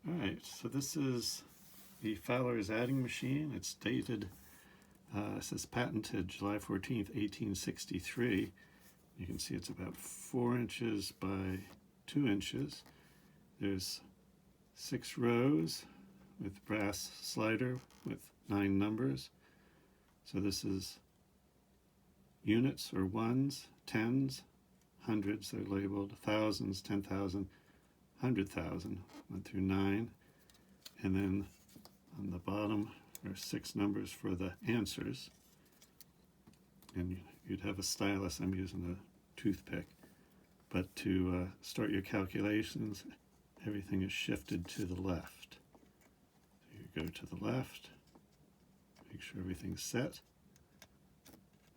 Alright, so this is the Fowler's adding machine. It's dated, it says patented July 14th, 1863. You can see it's about 4 inches by 2 inches. There's 6 rows with brass slider with 9 numbers. So this is units or ones, tens, hundreds, they're labeled, thousands, 10,000, 100,000, 1 through 9. And then on the bottom are 6 numbers for the answers. And you'd have a stylus. I'm using a toothpick. But to start your calculations, everything is shifted to the left. So you go to the left, make sure everything's set.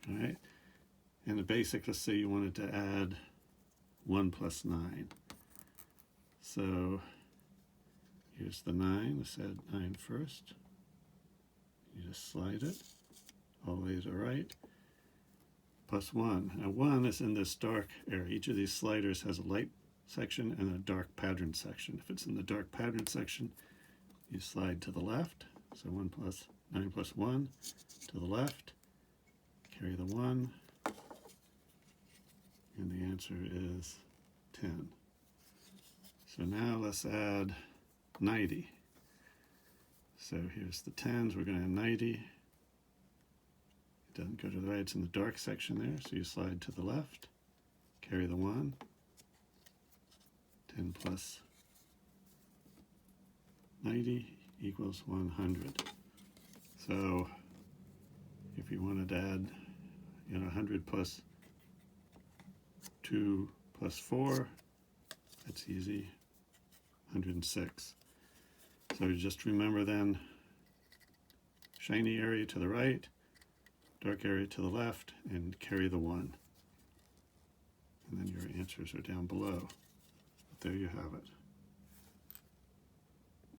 All right. And the basic, let's say you wanted to add 1 plus 9. So here's the 9. Let's add 9 first. You just slide it all the way to the right. Plus 1. Now 1 is in this dark area. Each of these sliders has a light section and a dark pattern section. If it's in the dark pattern section, you slide to the left. So 9 plus 1 to the left. Carry the 1. And the answer is 10. So now let's add 90. So here's the 10s. We're going to add 90. It doesn't go to the right. It's in the dark section there. So you slide to the left. Carry the 1. 10 plus 90 equals 100. So if you wanted to add 100 plus 2 plus 4, that's easy, 106. So just remember then, shiny area to the right, dark area to the left, and carry the 1. And then your answers are down below. But there you have it.